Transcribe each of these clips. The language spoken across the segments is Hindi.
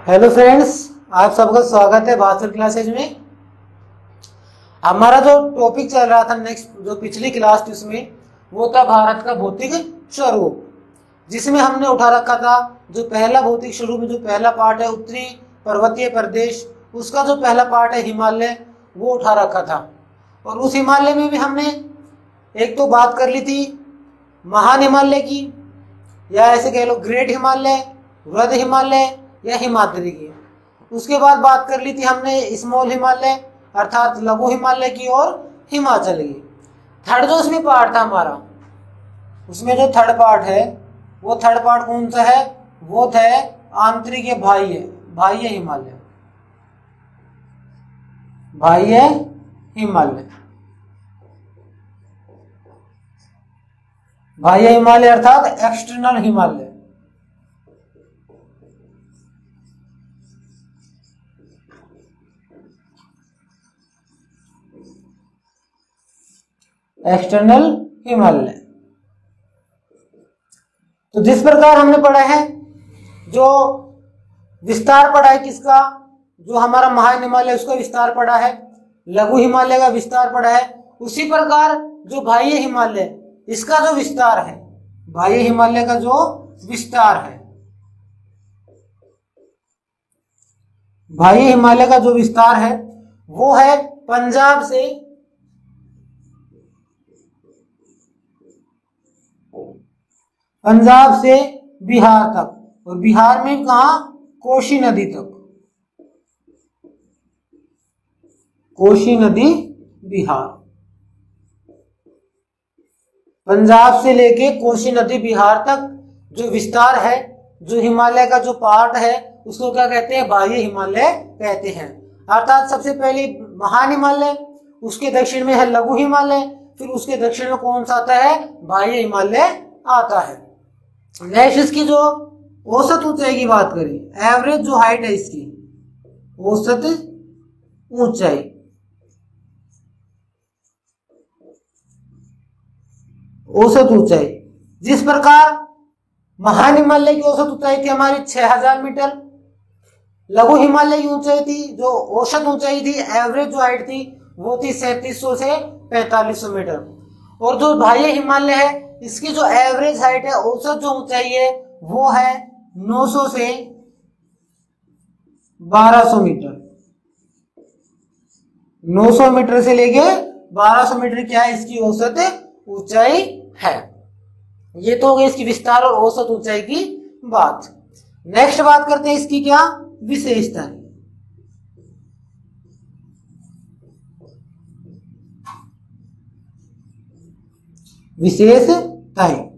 हेलो फ्रेंड्स, आप सबका स्वागत है भास्कर क्लासेज में। हमारा जो टॉपिक चल रहा था नेक्स्ट जो पिछली क्लास थी उसमें वो था भारत का भौतिक स्वरूप, जिसमें हमने उठा रखा था जो पहला भौतिक स्वरूप में जो पहला पार्ट है उत्तरी पर्वतीय प्रदेश, उसका जो पहला पार्ट है हिमालय, वो उठा रखा था। और उस हिमालय में भी हमने एक तो बात कर ली थी महान हिमालय की, या ऐसे कह लो ग्रेट हिमालय, वृहद हिमालय या हिमाद्री की। उसके बाद बात कर ली थी हमने स्मॉल हिमालय अर्थात लघु हिमालय की और हिमाचल की। थर्ड जो उसमें पार्ट था हमारा, उसमें जो थर्ड पार्ट है वो थर्ड पार्ट कौन सा है? वो है आंतरिक या बाह्य हिमालय, बाह्य हिमालय, बाह्य हिमालय अर्थात एक्सटर्नल हिमालय। एक्सटर्नल हिमालय। तो जिस प्रकार हमने पढ़ा है, जो विस्तार पढ़ा है किसका, जो हमारा महान हिमालय उसका विस्तार पढ़ा है, लघु हिमालय का विस्तार पढ़ा है, उसी प्रकार जो बाह्य हिमालय इसका जो विस्तार है, बाह्य हिमालय का जो विस्तार है, बाह्य हिमालय का जो विस्तार है वो है पंजाब से बिहार तक, और बिहार में कहा? कोसी नदी तक, कोसी नदी बिहार। पंजाब से लेके कोसी नदी बिहार तक जो विस्तार है, जो हिमालय का जो पार्ट है उसको क्या कहते हैं? बाह्य हिमालय कहते हैं। अर्थात सबसे पहले महान हिमालय, उसके दक्षिण में है लघु हिमालय, फिर उसके दक्षिण में कौन सा आता है? बाह्य हिमालय आता है। नेक्स्ट इसकी जो औसत ऊंचाई की बात करें, एवरेज जो हाइट है इसकी, औसत ऊंचाई, औसत ऊंचाई। जिस प्रकार महान हिमालय की औसत ऊंचाई थी हमारी 6000 मीटर, लघु हिमालय की ऊंचाई थी जो औसत ऊंचाई थी, एवरेज जो हाइट थी वो थी 3700 से 4500 मीटर। और जो बाह्य हिमालय है इसकी जो एवरेज हाइट है, औसत जो ऊंचाई है वो है 900 से 1200 मीटर। 900 मीटर से लेके 1200 मीटर क्या है इसकी औसत ऊंचाई है। ये तो हो गई इसकी विस्तार और औसत ऊंचाई की बात। नेक्स्ट बात करते हैं इसकी क्या विशेषता है। विशेषताएं,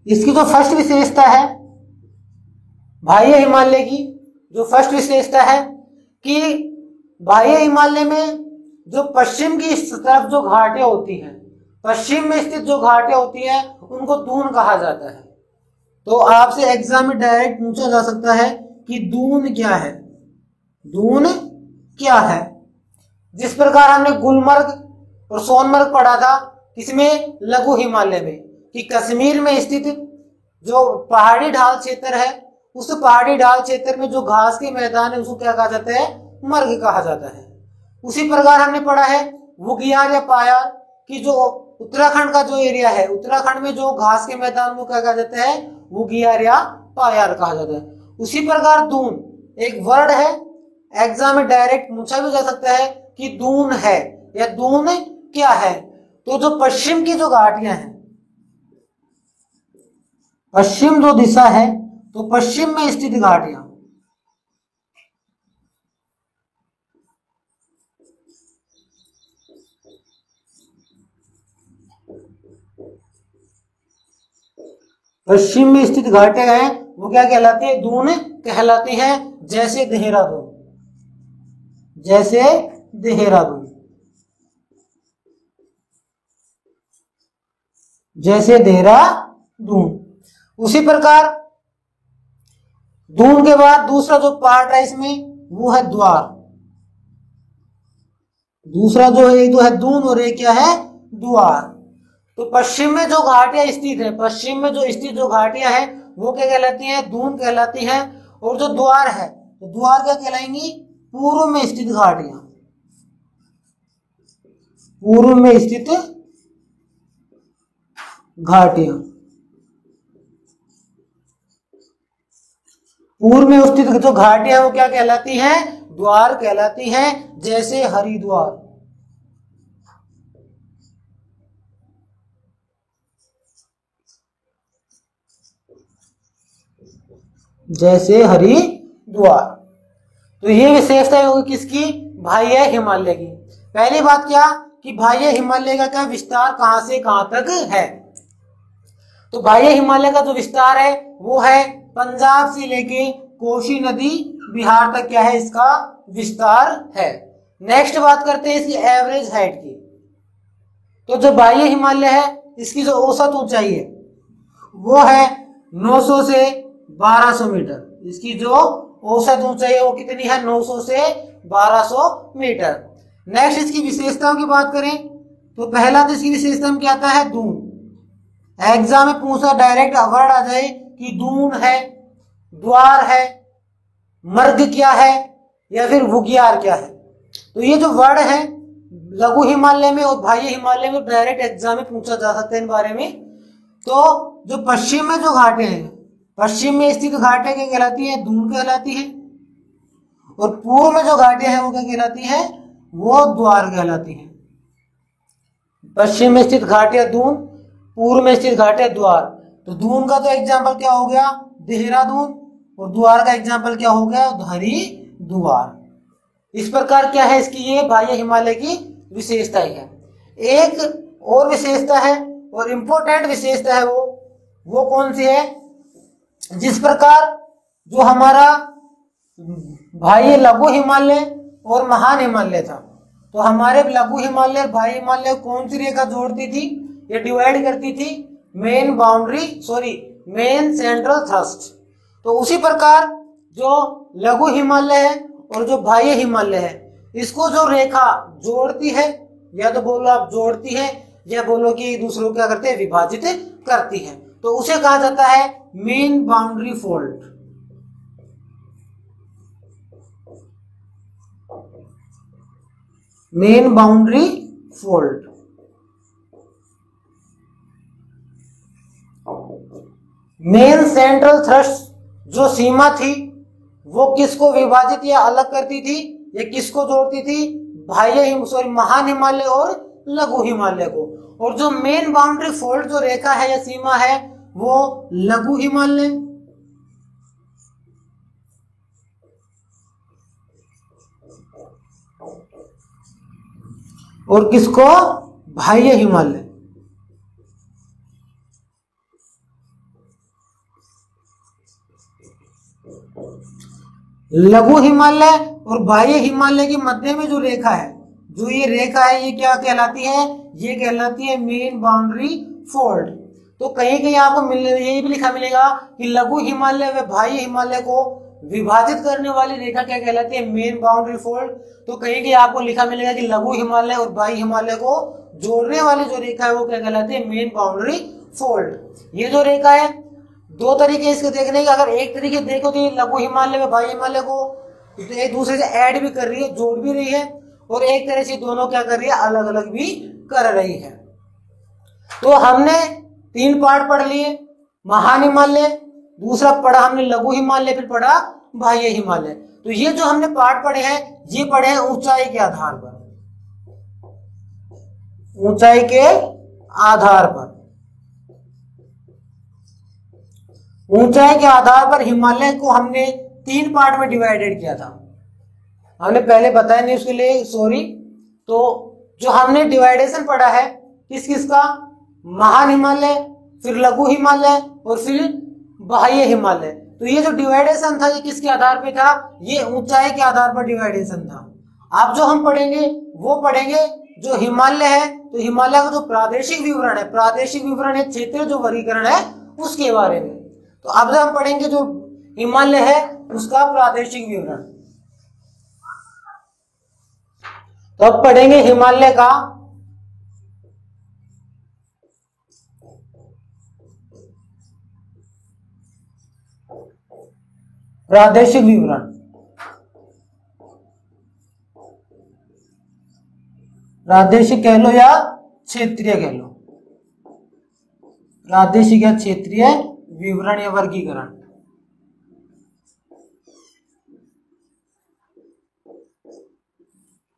इसकी जो फर्स्ट विशेषता है बाह्य हिमालय की, जो फर्स्ट विशेषता है कि बाह्य हिमालय में जो पश्चिम की तरफ जो घाटियां होती हैं, पश्चिम में स्थित जो घाटियां होती हैं उनको दून कहा जाता है। तो आपसे एग्जाम में डायरेक्ट पूछा जा सकता है कि दून क्या है, दून क्या है। जिस प्रकार हमने गुलमर्ग और सोनमर्ग पढ़ा था, इसमें लघु हिमालय में, कि कश्मीर में स्थित जो पहाड़ी ढाल क्षेत्र है, उस पहाड़ी ढाल क्षेत्र में जो घास के मैदान है उसको क्या कहा जाता है? मर्ग कहा जाता है। उसी प्रकार हमने पढ़ा है बुगियार या पायार की जो उत्तराखंड का जो एरिया है, उत्तराखंड में जो घास के मैदान को क्या कहा जाता है? बुगियार या पायार कहा जाता है। उसी प्रकार दून एक वर्ड है, एग्जाम में डायरेक्ट पूछा भी जा सकता है कि दून है या दून क्या है। तो जो पश्चिम की जो घाटियां हैं, पश्चिम जो दिशा है, तो पश्चिम में स्थित घाटियां, पश्चिम में स्थित घाटियां हैं वो क्या कहलाती है? दून कहलाती हैं। जैसे देहरादून, जैसे देहरादून, जैसे देहरादून। उसी प्रकार दून के बाद दूसरा जो पार्ट है इसमें वो है द्वार। दूसरा जो है, एक तो है दून और एक क्या है? द्वार। तो पश्चिम में जो घाटियां स्थित है, पश्चिम में जो स्थित जो घाटियां हैं वो क्या कहलाती हैं? दून कहलाती हैं। और जो द्वार है तो द्वार क्या कहलाएंगी, पूर्व में स्थित घाटियां, पूर्व में स्थित घाटियां, पूर्व में स्थित जो घाटियां वो क्या कहलाती हैं, द्वार कहलाती हैं। जैसे हरिद्वार, जैसे हरिद्वार। तो ये विशेषता होगी किसकी, बाह्य हिमालय की। पहली बात क्या कि बाह्य हिमालय का क्या विस्तार कहां से कहां तक है। तो बाह्य हिमालय का जो विस्तार है वो है पंजाब से लेके कोसी नदी बिहार तक क्या है इसका विस्तार है। नेक्स्ट बात करते हैं इसकी एवरेज हाइट की। तो जो बाह्य हिमालय है इसकी जो औसत ऊंचाई है वो है 900 से 1200 मीटर। इसकी जो औसत ऊंचाई है वो कितनी है, 900 से 1200 मीटर। नेक्स्ट इसकी विशेषताओं की बात करें तो पहला तो इसकी विशेषता में क्या आता है, दून। एग्जाम में पूछा डायरेक्ट वर्ड आ जाए कि दून है, द्वार है, मर्ग क्या है या फिर बुग्याल क्या है। तो ये जो वर्ड है लघु हिमालय में और बाह्य हिमालय में डायरेक्ट एग्जाम में पूछा जा सकता है इन बारे में। तो जो पश्चिम में जो घाटे हैं, पश्चिम में स्थित घाटे क्या कहलाती है, दून कहलाती है। और पूर्व में जो घाटे हैं वो क्या कहलाती है, वो द्वार कहलाती है। पश्चिम में स्थित घाटियां दून, पूर्व में स्थित घाटियां द्वार। तो दून का तो एग्जाम्पल क्या हो गया, देहरादून, और द्वार का एग्जाम्पल क्या हो गया, हरिद्वार। इस प्रकार क्या है इसकी ये बाह्य हिमालय की विशेषता है। एक और विशेषता है और इंपॉर्टेंट विशेषता है वो कौन सी है, जिस प्रकार जो हमारा बाह्य लघु हिमालय और महान हिमालय था, तो हमारे लघु हिमालय और बाह्य हिमालय कौन सी रेखा जोड़ती थी या डिवाइड करती थी, मेन सेंट्रल थ्रस्ट। तो उसी प्रकार जो लघु हिमालय है और जो बाह्य हिमालय है इसको जो रेखा जोड़ती है, या तो बोलो आप जोड़ती है या बोलो कि दूसरों क्या करते हैं, विभाजित करती है, तो उसे कहा जाता है main boundary fold. Main boundary fold. Main central thrust जो सीमा थी वो किसको विभाजित या अलग करती थी या किसको जोड़ती थी, महान हिमालय और लघु हिमालय को। और जो मेन बाउंड्री फोल्ड जो रेखा है या सीमा है वो लघु हिमालय और किसको, बाह्य हिमालय। लघु हिमालय और बाह्य हिमालय के मध्य में जो रेखा है, जो ये रेखा है ये क्या कहलाती है, ये कहलाती है मेन बाउंड्री फोल्ड। तो कहीं कहीं आपको यही भी लिखा मिलेगा कि लघु हिमालय व बाह्य हिमालय को विभाजित करने वाली रेखा क्या कहलाती है, मेन बाउंड्री फोल्ड। तो कहीं कहीं आपको लिखा मिलेगा कि लघु हिमालय और बाह्य हिमालय को जोड़ने वाली जो रेखा है वो क्या कहलाती है, मेन बाउंड्री फोल्ड। ये जो रेखा है दो तरीके इसके देखने के, अगर एक तरीके देखो तो ये लघु हिमालय व बाह्य हिमालय को एक दूसरे से ऐड भी कर रही है, जोड़ भी रही है, और एक तरह से दोनों क्या कर रही है, अलग अलग भी कर रही है। तो हमने 3 पार्ट पढ़ लिए, महान हिमालय, दूसरा पढ़ा हमने लघु हिमालय, फिर पढ़ा बाह्य हिमालय। तो ये जो हमने पार्ट पढ़े हैं ये पढ़े हैं ऊंचाई के आधार पर, ऊंचाई के आधार पर। ऊंचाई के आधार पर हिमालय को हमने 3 पार्ट में डिवाइडेड किया था। हमने पहले बताया नहीं उसके लिए सॉरी। तो जो हमने डिवाइडेशन पढ़ा है किस किस का, महान हिमालय, फिर लघु हिमालय और फिर बाह्य हिमालय। तो ये जो डिवाइडेशन था ये किसके आधार पे था, ये ऊंचाई के आधार पर डिवाइडेशन था। अब जो हम पढ़ेंगे वो पढ़ेंगे जो हिमालय है, तो हिमालय का जो प्रादेशिक विवरण है, प्रादेशिक विवरण है क्षेत्रीय जो वर्गीकरण है उसके बारे में। तो अब जो हम पढ़ेंगे जो हिमालय है उसका प्रादेशिक विवरण। तो अब पढ़ेंगे हिमालय का प्रादेशिक विवरण, प्रादेशिक कह लो या क्षेत्रीय कह लो, प्रादेशिक या क्षेत्रीय विवरण या वर्गीकरण।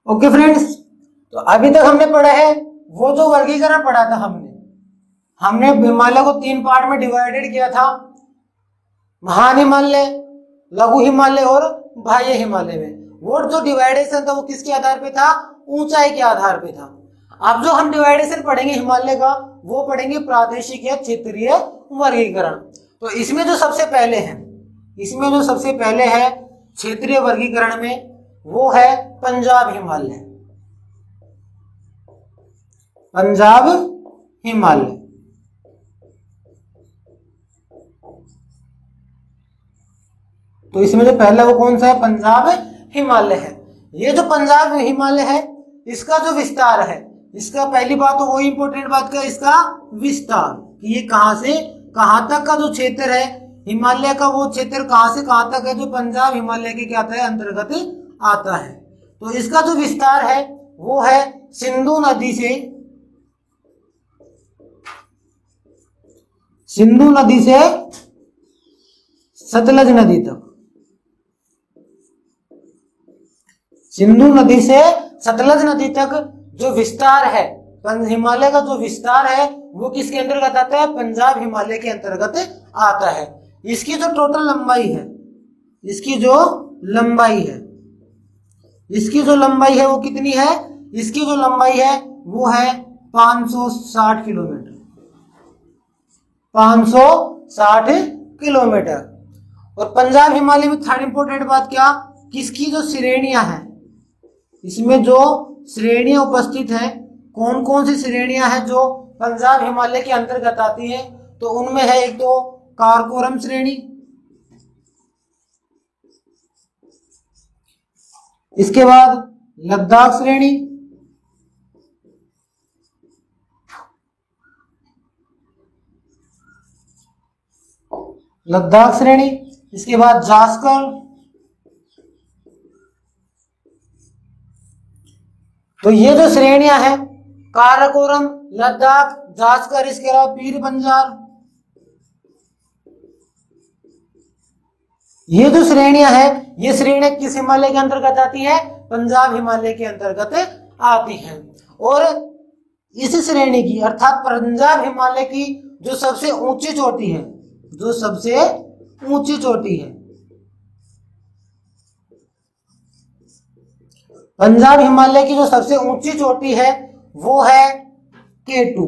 ओके फ्रेंड्स, तो अभी तक हमने पढ़ा है वो जो वर्गीकरण पढ़ा था हमने हिमालय को 3 पार्ट में डिवाइडेड किया था, महान हिमालय, लघु हिमालय और बाह्य हिमालय में। वो जो डिवाइडेशन था वो किसके आधार पे था? ऊंचाई के आधार पे था। अब जो हम डिवाइडेशन पढ़ेंगे हिमालय का वो पढ़ेंगे प्रादेशिक या क्षेत्रीय वर्गीकरण। तो इसमें जो सबसे पहले है क्षेत्रीय वर्गीकरण में वो है पंजाब हिमालय, पंजाब हिमालय। तो इसमें जो पहला वो कौन सा है? पंजाब हिमालय है। ये जो पंजाब हिमालय है इसका जो विस्तार है, इसका पहली बात तो वो इंपोर्टेंट बात का इसका विस्तार, कि ये कहां से कहां तक का जो क्षेत्र है हिमालय का, वो क्षेत्र कहां से कहां तक है जो पंजाब हिमालय के क्या आता है? अंतर्गत आता है। तो इसका जो विस्तार है वो है सिंधु नदी से सतलज नदी तक, सिंधु नदी से सतलज नदी तक जो विस्तार है हिमालय का, जो विस्तार है वो किसके अंतर्गत आता है? पंजाब हिमालय के अंतर्गत आता है। इसकी जो टोटल लंबाई है, इसकी जो लंबाई है वो कितनी है? इसकी जो लंबाई है वो है 560 किलोमीटर, 560 किलोमीटर। और पंजाब हिमालय में थर्ड इंपोर्टेंट बात क्या? किसकी जो श्रेणियां हैं, इसमें जो श्रेणियां उपस्थित हैं, कौन कौन सी श्रेणियां हैं जो पंजाब हिमालय के अंतर्गत आती हैं? तो उनमें है एक तो कारकोरम श्रेणी, इसके बाद लद्दाख श्रेणी, इसके बाद जास्कर, तो ये जो श्रेणियां हैं काराकोरम, लद्दाख, जास्कर, इसके अलावा पीर पंजाल, ये जो श्रेणियां हैं ये श्रेणियां किस हिमालय के अंतर्गत आती है? पंजाब हिमालय के अंतर्गत आती हैं। और इस श्रेणी की अर्थात पंजाब हिमालय की जो सबसे ऊंची चोटी है, पंजाब हिमालय की जो सबसे ऊंची चोटी है वो है K2।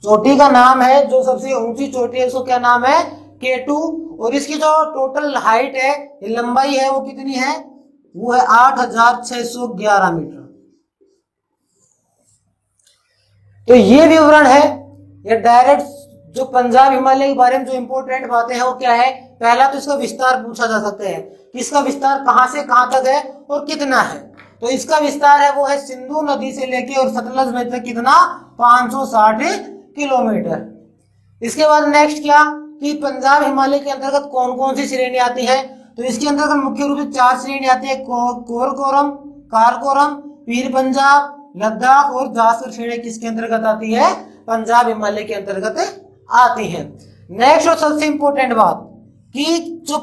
चोटी का नाम है, जो सबसे ऊंची चोटी है उसको क्या नाम है? K2। और इसकी जो टोटल हाइट है, लंबाई है, वो कितनी है? वो है 8611 मीटर। तो ये विवरण है, ये डायरेक्ट जो पंजाब हिमालय के बारे में जो इंपोर्टेंट बातें हैं वो क्या है? पहला तो इसका विस्तार पूछा जा सकता है कि इसका विस्तार कहां से कहां तक है और कितना है। तो इसका विस्तार है वो है सिंधु नदी से लेके और सतलज नदी तक कितना? 560 किलोमीटर। इसके बाद नेक्स्ट क्या कि पंजाब हिमालय के अंतर्गत कौन कौन सी श्रेणी आती है? तो इसके अंतर्गत मुख्य रूप से 4 श्रेणी आती है, कारकोरम, पीर पंजाब, लद्दाख और जासर श्रेणी किसके अंतर्गत आती है? पंजाब हिमालय के अंतर्गत आती है। नेक्स्ट और सबसे इंपोर्टेंट बात कि जो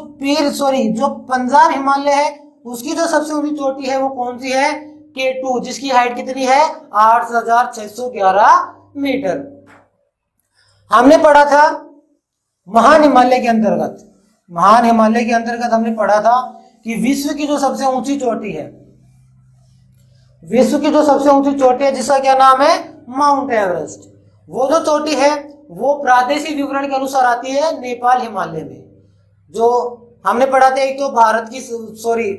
पंजाब हिमालय है उसकी जो सबसे ऊंची चोटी है वो कौन सी है? K2, जिसकी हाइट कितनी है? 8611 मीटर। हमने पढ़ा था महान हिमालय के अंतर्गत हमने पढ़ा था कि विश्व की जो सबसे ऊंची चोटी है जिसका क्या नाम है? Mount Everest. वो जो चोटी है वो प्रादेशिक विवरण के अनुसार आती है नेपाल हिमालय में। जो हमने पढ़ा था एक तो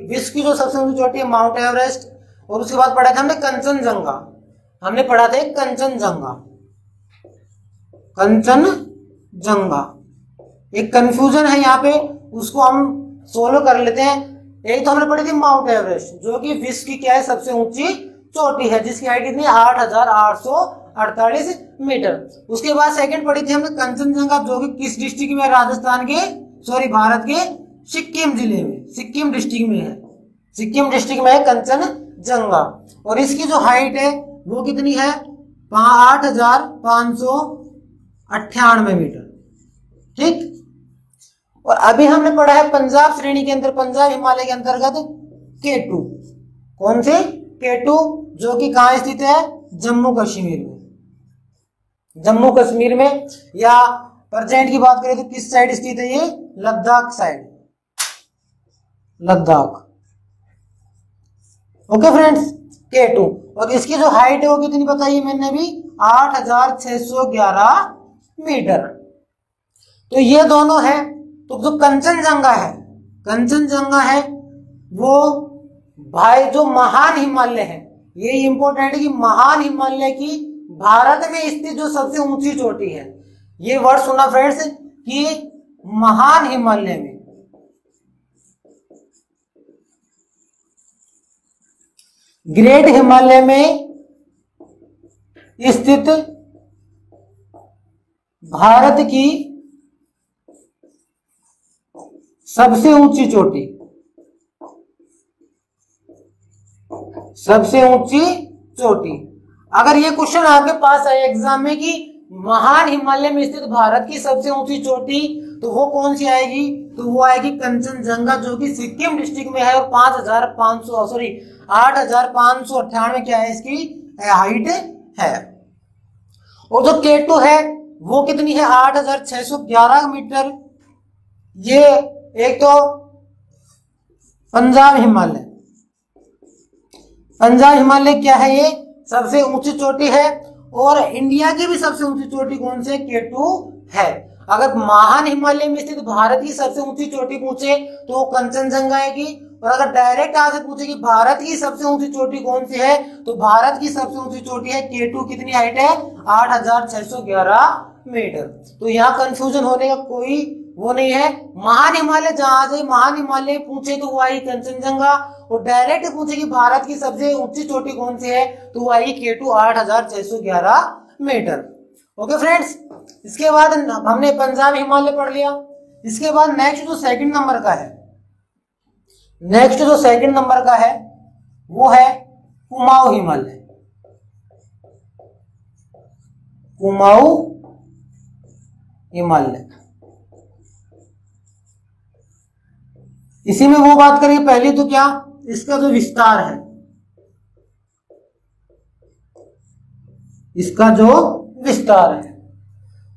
विश्व की जो सबसे ऊंची चोटी है माउंट एवरेस्ट, और उसके बाद पढ़ा था हमने कंचनजंगा। एक कंफ्यूजन है यहाँ पे, उसको हम सोल्व कर लेते हैं। एक तो हमने पढ़ी थी माउंट एवरेस्ट जो कि विश्व की क्या है? सबसे ऊंची चोटी है, जिसकी हाइट कितनी? 8848 मीटर। उसके बाद सेकंड पढ़ी थी हमने कंचनजंगा, जो कि किस डिस्ट्रिक्ट में? भारत के सिक्किम जिले में, सिक्किम डिस्ट्रिक्ट में है, सिक्किम डिस्ट्रिक्ट में है कंचनजंगा। और इसकी जो हाइट है वो कितनी है, 8,598 मीटर। ठीक। और अभी हमने पढ़ा है पंजाब श्रेणी के अंदर, पंजाब हिमालय के अंतर्गत K2। कौन से? K2, जो कि कहां स्थित है, जम्मू कश्मीर में, जम्मू कश्मीर में, या प्रेजेंट की बात करें तो किस साइड स्थित है ये, Ladakh side, Ladakh. Okay friends, K2। और इसकी जो हाइट है वो कितनी बताई मैंने अभी, 8,611 मीटर। तो ये दोनों है। तो जो कंचनजंगा है, कंचनजंगा है वो भाई जो महान हिमालय है, ये इंपॉर्टेंट है कि महान हिमालय की भारत में स्थित जो सबसे ऊंची चोटी है, ये वर्ड सुना फ्रेंड्स कि महान हिमालय में, ग्रेट हिमालय में स्थित भारत की सबसे ऊंची चोटी, सबसे ऊंची चोटी। अगर ये क्वेश्चन आपके पास आए एग्जाम में कि महान हिमालय में स्थित भारत की सबसे ऊंची चोटी, तो वो कौन सी आएगी, तो वो आएगी कंचनजंगा, जो कि सिक्किम डिस्ट्रिक्ट में है और 8,598 क्या है इसकी हाइट है। और जो K2 है वो कितनी है, 8,611 मीटर। ये एक तो पंजाब हिमालय, पंजाब हिमालय क्या है, ये सबसे ऊंची चोटी है। और इंडिया की भी सबसे ऊंची चोटी कौन से, K2 है। अगर महान हिमालय में स्थित भारत की सबसे ऊंची चोटी पूछे तो वो कंचनजंगा आएगी। और अगर डायरेक्ट आपसे पूछे कि भारत की सबसे ऊंची चोटी कौन सी है, तो भारत की सबसे ऊंची चोटी है K2। कितनी हाइट है, 8,611 मीटर। तो यहाँ कंफ्यूजन होने का कोई वो नहीं है। महान हिमालय जहां से महान हिमालय पूछे तो वो आई कंचनजंगा, और डायरेक्ट पूछे कि भारत की सबसे ऊंची चोटी कौन सी है, तो वो आई K2 8,611 मीटर। ओके फ्रेंड्स, इसके बाद हमने पंजाब हिमालय पढ़ लिया। इसके बाद नेक्स्ट जो सेकंड नंबर का है, नेक्स्ट जो सेकंड नंबर का है वो है कुमाऊं हिमालय। कुमाऊं हिमालय, इसी में वो बात करेंगे पहले तो क्या, इसका जो विस्तार है, इसका जो विस्तार है।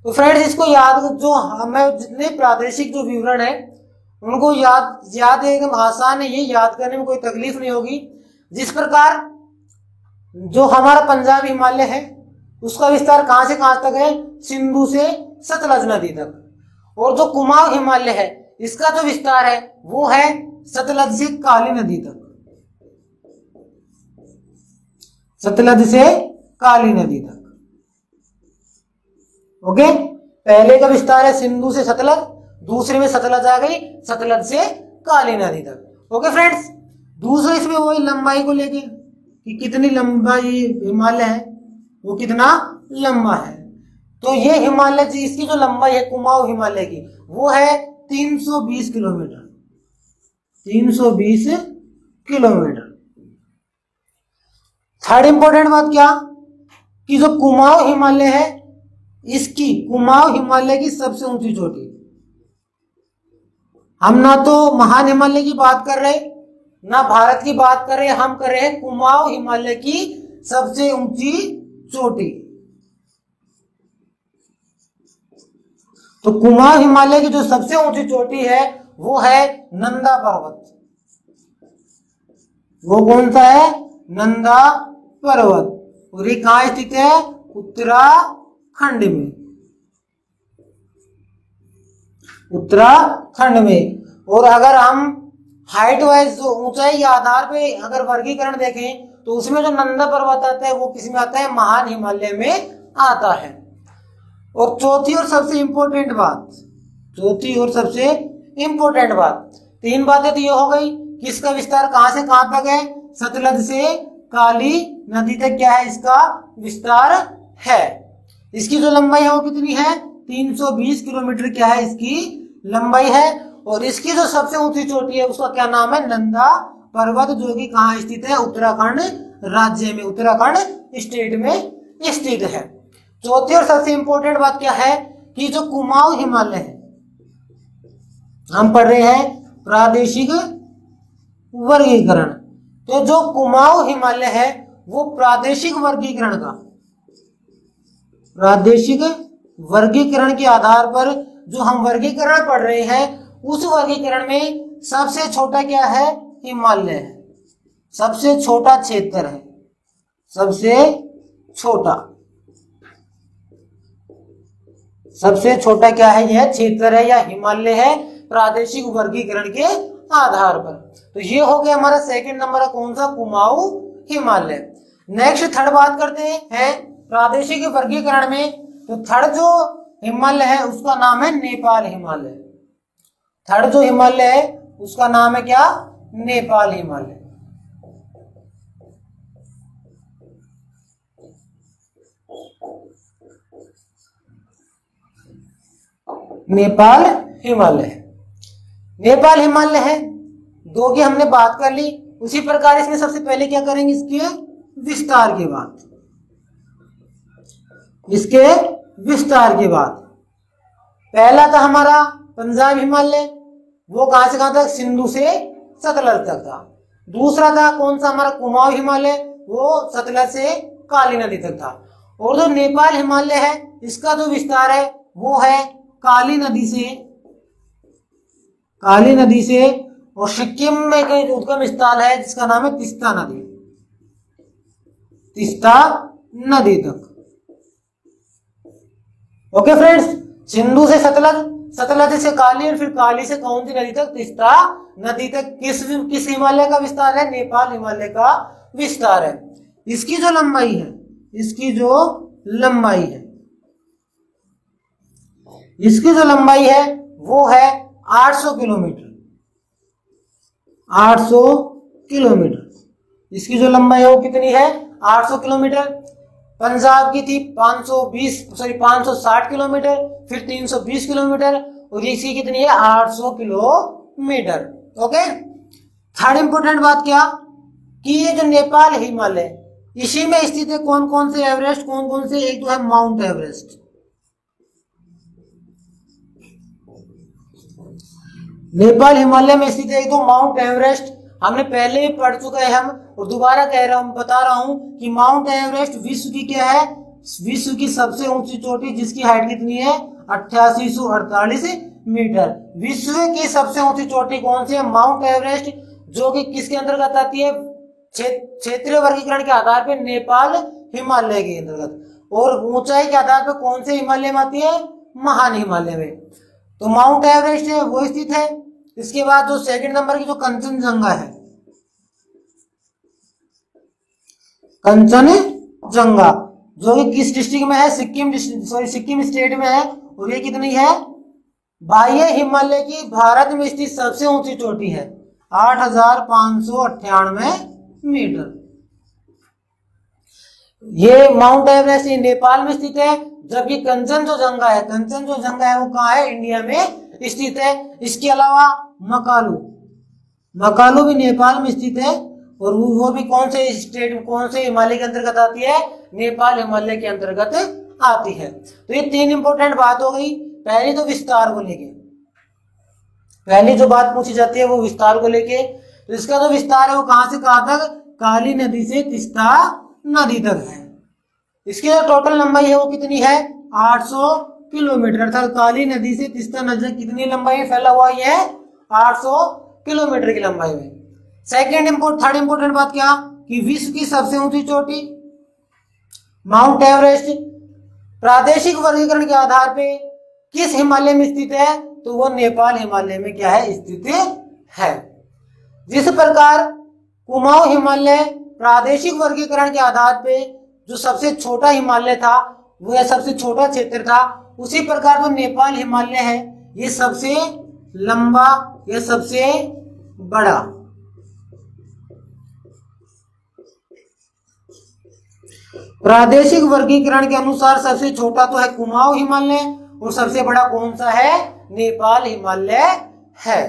तो फ्रेंड्स इसको याद, जो हमें जितने प्रादेशिक जो विवरण है उनको याद एकदम आसान है, ये याद करने में कोई तकलीफ नहीं होगी। जिस प्रकार जो हमारा पंजाब हिमालय है उसका विस्तार कहां से कहां तक है, सिंधु से सतलज नदी तक। और जो कुमाऊं हिमालय है इसका जो विस्तार है वो है सतलज से काली नदी तक, सतलज से काली नदी तक। ओके, पहले का विस्तार है सिंधु से सतलज, दूसरे में सतलज आ गई, सतलज से काली नदी तक। ओके फ्रेंड्स, दूसरा इसमें वही लंबाई को लेके कि कितनी लंबाई हिमालय है, वो कितना लंबा है। तो ये हिमालय जी, इसकी जो लंबाई है कुमाऊं हिमालय की वो है 320 किलोमीटर, 320 किलोमीटर। थर्ड इंपॉर्टेंट बात क्या, कि जो कुमाऊं हिमालय है, इसकी कुमाऊं हिमालय की सबसे ऊंची चोटी, हम ना तो महान हिमालय की बात कर रहे ना भारत की बात कर रहे, हम कर रहे हैं कुमाऊं हिमालय की सबसे ऊंची चोटी। तो कुमाऊं हिमालय की जो सबसे ऊंची चोटी है वो है नंदा पर्वत। वो कौन सा है, नंदा पर्वत। और ये कहां स्थित है, उत्तराखंड में, उत्तराखंड में। और अगर हम हाइट वाइज जो ऊंचाई के आधार पे अगर वर्गीकरण देखें तो उसमें जो नंदा पर्वत आता है वो किसमें आता है, महान हिमालय में आता है। और चौथी और सबसे इंपॉर्टेंट बात, चौथी और सबसे इंपॉर्टेंट बात, तीन बातें तो ये हो गई कि इसका विस्तार कहां से कहां तक है, सतलज से काली नदी तक क्या है इसका विस्तार है। इसकी जो लंबाई है वो कितनी है, 320 किलोमीटर क्या है इसकी लंबाई है। और इसकी जो सबसे ऊंची चोटी है उसका क्या नाम है, नंदा पर्वत, जो कि कहाँ स्थित है, उत्तराखंड राज्य में, उत्तराखंड स्टेट में स्थित है। चौथी और सबसे इंपॉर्टेंट बात क्या है कि जो कुमाऊं हिमालय है, हम पढ़ रहे हैं प्रादेशिक वर्गीकरण, तो जो कुमाऊं हिमालय है वो प्रादेशिक वर्गीकरण के आधार पर जो हम वर्गीकरण पढ़ रहे हैं उस वर्गीकरण में सबसे छोटा क्या है, हिमालय है, सबसे छोटा क्षेत्र है, सबसे छोटा क्या है, यह क्षेत्र है या हिमालय है प्रादेशिक वर्गीकरण के आधार पर। तो ये हो गया हमारा सेकंड नंबर का कौन सा, कुमाऊं हिमालय। नेक्स्ट थर्ड बात करते हैं प्रादेशिक वर्गीकरण में। तो थर्ड जो हिमालय है उसका नाम है नेपाल हिमालय। थर्ड जो हिमालय है उसका नाम है क्या, नेपाल हिमालय। नेपाल हिमालय है, दो की हमने बात कर ली। उसी प्रकार इसमें सबसे पहले क्या करेंगे, इसके विस्तार की बात। पहला था हमारा पंजाब हिमालय, वो कहां से कहां तक, सिंधु से सतलज तक था। दूसरा था कौन सा हमारा, कुमाऊं हिमालय, वो सतलज से काली नदी तक था। और जो नेपाल हिमालय है इसका जो विस्तार है वो है काली नदी से और सिक्किम में एक उद्गम स्थल है जिसका नाम है तीस्ता नदी तक। ओके फ्रेंड्स, सिंधु से सतलज, सतलज से काली और फिर काली से कौन सी नदी तक, तीस्ता नदी तक। किस हिमालय का विस्तार है, नेपाल हिमालय का विस्तार है। इसकी जो लंबाई है वो है 800 किलोमीटर। इसकी जो लंबाई है वो कितनी है, 800 किलोमीटर। पंजाब की थी 560 किलोमीटर, फिर 320 किलोमीटर, और इसकी कितनी है, 800 किलोमीटर। ओके, थर्ड इंपोर्टेंट बात क्या कि ये जो नेपाल हिमालय, इसी में स्थित है कौन कौन से एवरेस्ट, एक तो है माउंट एवरेस्ट। नेपाल हिमालय में स्थित है एक तो माउंट एवरेस्ट, हमने पहले ही पढ़ चुका है हम, और दोबारा बता रहा हूं कि माउंट एवरेस्ट विश्व की क्या है, विश्व की सबसे ऊंची चोटी, जिसकी हाइट कितनी है, 8848 मीटर। विश्व की सबसे ऊंची चोटी कौन सी है, माउंट एवरेस्ट, जो कि किसके अंतर्गत आती है, क्षेत्रीय वर्गीकरण के आधार पर नेपाल हिमालय के अंतर्गत। और ऊंचाई के आधार पर कौन से हिमालय में आती है, महान हिमालय में। तो माउंट एवरेस्ट है वो स्थित है। इसके बाद जो सेकंड नंबर की जो कंचनजंगा है, कंचनजंगा, जो कि किस डिस्ट्रिक्ट में है, सिक्किम स्टेट में है, और ये कितनी है, बाह्य हिमालय की भारत में स्थित सबसे ऊंची चोटी है, 8598 मीटर। ये माउंट एवरेस्ट नेपाल में स्थित है, जबकि कंचनजंगा है वो कहाँ है, इंडिया में स्थित है। इसके अलावा मकालू भी नेपाल में स्थित है, और वो भी कौन से हिमालय के अंतर्गत आती है, नेपाल हिमालय के अंतर्गत आती है। तो ये तीन इंपॉर्टेंट बात हो गई। पहली तो विस्तार को लेके, पहली जो बात पूछी जाती है वो विस्तार को लेके। तो इसका जो विस्तार है वो कहां से कहां तक, काली नदी से तीस्ता नदी तक है। इसकी जो टोटल लंबाई है वो कितनी है, 800 किलोमीटर, अर्थात काली नदी से तीस्ता नदी कितनी लंबाई में फैला हुआ है, 800 किलोमीटर की लंबाई में। थर्ड इंपोर्टेंट बात क्या कि विश्व की सबसे ऊंची चोटी माउंट एवरेस्ट प्रादेशिक वर्गीकरण के आधार पे किस हिमालय में स्थित है, तो वो नेपाल हिमालय में क्या है, स्थित है। जिस प्रकार कुमाऊं हिमालय प्रादेशिक वर्गीकरण के आधार पे जो सबसे छोटा हिमालय था, वो यह सबसे छोटा क्षेत्र था, उसी प्रकार जो नेपाल हिमालय है ये सबसे लंबा, यह सबसे बड़ा। प्रादेशिक वर्गीकरण के अनुसार सबसे छोटा तो है कुमाऊं हिमालय, और सबसे बड़ा कौन सा है, नेपाल हिमालय है।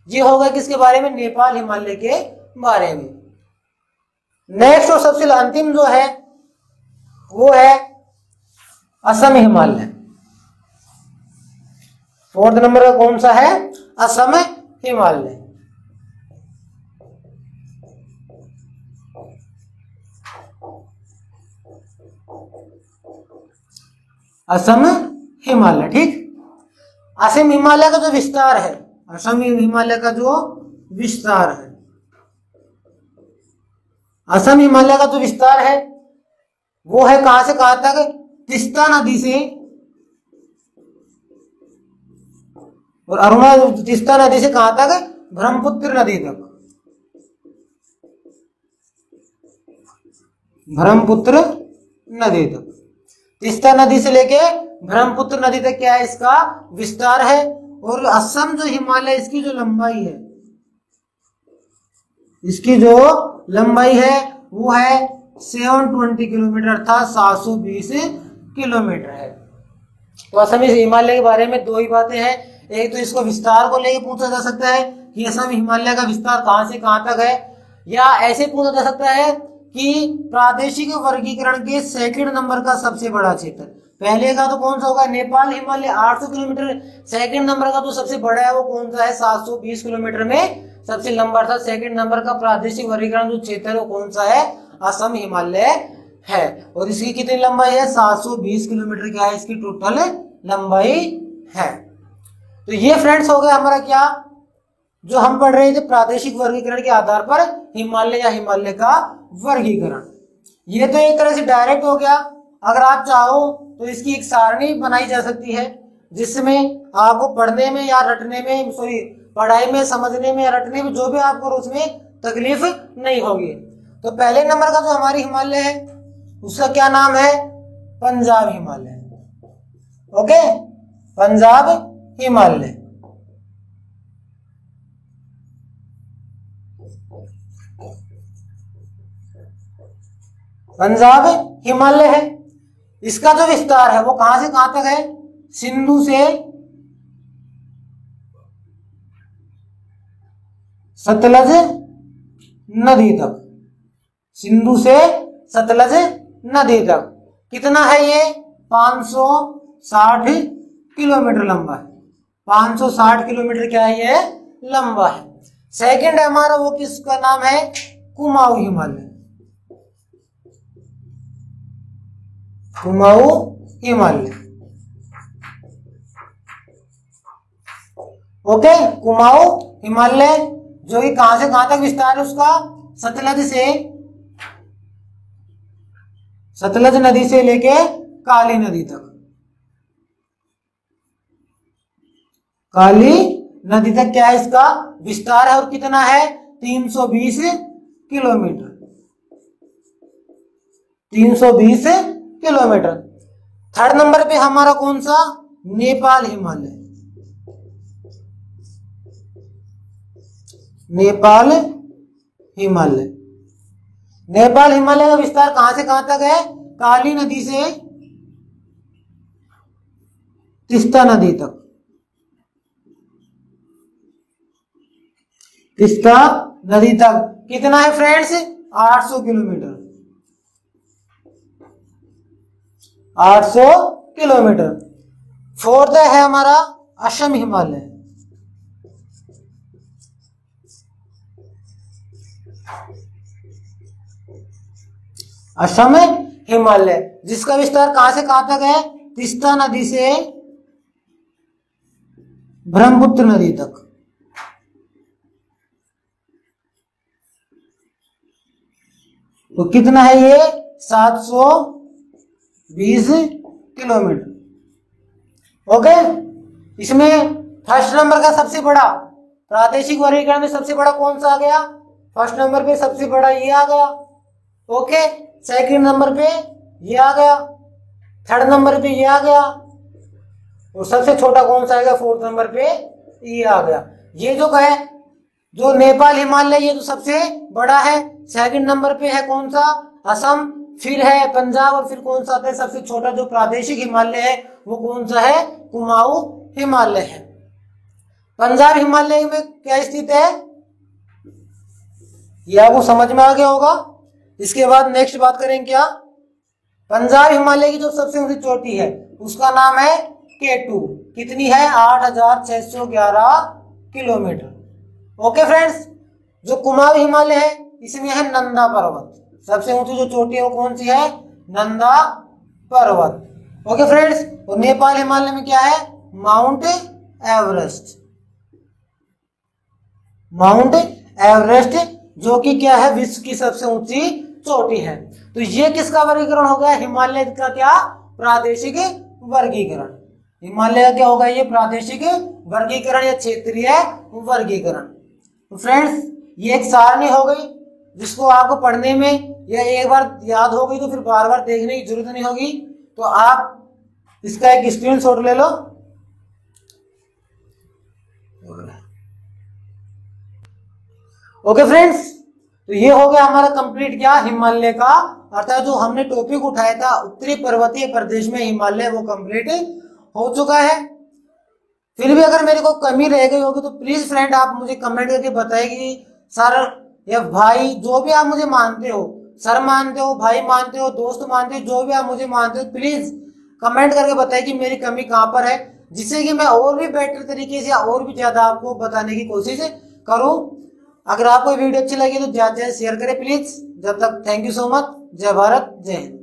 ये होगा किसके बारे में, नेपाल हिमालय के बारे में। नेक्स्ट और सबसे अंतिम जो है वो है असम हिमालय। फोर्थ नंबर का कौन सा है, असम हिमालय। असम हिमालय, ठीक। असम हिमालय का जो विस्तार है, असम हिमालय का जो विस्तार है, असम हिमालय का जो विस्तार है वो है कहां से कहां तक, तीस्ता नदी से और अरुणाचल, तीस्ता नदी से कहां तक, ब्रह्मपुत्र नदी तक, ब्रह्मपुत्र नदी तक। तीस्ता नदी से लेके ब्रह्मपुत्र नदी तक क्या है, इसका विस्तार है। और असम जो हिमालय, इसकी जो लंबाई है, इसकी जो लंबाई है वो है 720 किलोमीटर, अर्थात 720 किलोमीटर है। तो असम हिमालय के बारे में दो ही बातें हैं। एक तो इसको विस्तार को लेकर पूछा जा सकता है कि असम हिमालय का विस्तार कहां से कहां तक है, या ऐसे पूछा जा सकता है कि प्रादेशिक वर्गीकरण के सेकंड नंबर का सबसे बड़ा क्षेत्र। पहले का तो कौन सा होगा, Nepal Himalaya 800 kilometre. Second number का तो सबसे बड़ा है वो कौन सा है, 720 किलोमीटर में सबसे लंबा था। सेकंड नंबर का प्रादेशिक वर्गीकरण जो क्षेत्र है वो कौन सा है, असम हिमालय है। और इसकी कितनी लंबाई है, 720 किलोमीटर क्या है इसकी टोटल लंबाई है। तो ये फ्रेंड्स हो गया हमारा क्या, जो हम पढ़ रहे थे प्रादेशिक वर्गीकरण के आधार पर हिमालय या हिमालय का वर्गीकरण। ये तो एक तरह से डायरेक्ट हो गया। अगर आप चाहो तो इसकी एक सारणी बनाई जा सकती है जिसमें आपको पढ़ने में या रटने में, सॉरी पढ़ाई में, समझने में या रटने में जो भी आपको उसमें तकलीफ नहीं होगी। तो पहले नंबर का जो हमारी हिमालय है उसका क्या नाम है, पंजाब हिमालय। ओके, पंजाब हिमालय। पंजाब हिमालय है। इसका जो विस्तार है वो कहां से कहां तक है, सिंधु से सतलज नदी तक, सिंधु से सतलज नदी तक। कितना है ये, 560 किलोमीटर लंबा है। 560 किलोमीटर क्या है ये, लंबा है। सेकंड है हमारा वो किसका नाम है, कुमाऊं हिमालय। कुमाऊं हिमालय। ओके, कुमाऊं हिमालय जो कि कहां से कहां तक विस्तार है उसका, सतलज नदी से लेके काली नदी तक, काली नदी तक क्या है इसका विस्तार है। और कितना है, 320 किलोमीटर, 320 किलोमीटर। थर्ड नंबर पे हमारा कौन सा, नेपाल हिमालय। नेपाल हिमालय। नेपाल हिमालय का विस्तार कहां से कहां तक है, काली नदी से तीस्ता नदी तक, तीस्ता नदी तक। कितना है फ्रेंड्स, 800 किलोमीटर, 800 किलोमीटर। फोर्थ है हमारा असम हिमालय। असम हिमालय जिसका विस्तार कहां से कहां तक है, तीस्ता नदी से ब्रह्मपुत्र नदी तक। तो कितना है ये, 720 किलोमीटर। ओके, इसमें फर्स्ट नंबर का सबसे बड़ा प्रादेशिक वर्गीकरण में सबसे बड़ा कौन सा आ गया, फर्स्ट नंबर पे सबसे बड़ा ये आ गया। ओके, सेकंड नंबर पे ये आ गया, थर्ड नंबर पे ये आ गया, और सबसे छोटा कौन सा आएगा, फोर्थ नंबर पे ये आ गया। ये जो है जो नेपाल हिमालय ये तो सबसे बड़ा है। सेकंड नंबर पे है कौन सा, असम, फिर है पंजाब, और फिर कौन सा आता है सबसे छोटा जो प्रादेशिक हिमालय है वो कौन सा है, कुमाऊं हिमालय है। पंजाब हिमालय में क्या स्थित है, यह आपको समझ में आ गया होगा। इसके बाद नेक्स्ट बात करेंगे क्या, पंजाब हिमालय की जो सबसे ऊंची चोटी है उसका नाम है K2, कितनी है 8611 किलोमीटर। ओके फ्रेंड्स, जो कुमाऊं हिमालय है इसमें है नंदा पर्वत, सबसे ऊंची जो चोटी है वो कौन सी है, नंदा पर्वत। ओके फ्रेंड्स, और नेपाल हिमालय में क्या है, माउंट एवरेस्ट, माउंट एवरेस्ट जो कि क्या है विश्व की सबसे ऊंची चोटी है। तो ये किसका वर्गीकरण हो गया, हिमालय का क्या प्रादेशिक वर्गीकरण, हिमालय का क्या होगा ये प्रादेशिक वर्गीकरण या क्षेत्रीय वर्गीकरण। तो फ्रेंड्स ये एक सारणी हो गई जिसको आपको पढ़ने में या एक बार याद हो गई तो फिर बार बार देखने की जरूरत नहीं होगी, तो आप इसका एक स्क्रीनशॉट ले लो। ओके फ्रेंड्स, तो ये हो गया हमारा कंप्लीट क्या हिमालय का, अर्थात जो हमने टॉपिक उठाया था उत्तरी पर्वतीय प्रदेश में हिमालय वो कंप्लीट हो चुका है। फिर भी अगर मेरे को कमी रह गई होगी तो प्लीज फ्रेंड आप मुझे कमेंट करके बताइए कि सर या भाई जो भी आप मुझे मानते हो, सर मानते हो, भाई मानते हो, दोस्त मानते हो, जो भी आप मुझे मानते हो प्लीज कमेंट करके बताइए कि मेरी कमी कहाँ पर है, जिससे कि मैं और भी बेटर तरीके से और भी ज्यादा आपको बताने की कोशिश करूं। अगर आपको वीडियो अच्छी लगी तो ज्यादा से ज्यादा शेयर करें प्लीज। जब तक थैंक यू सो मच, जय भारत, जय हिंद।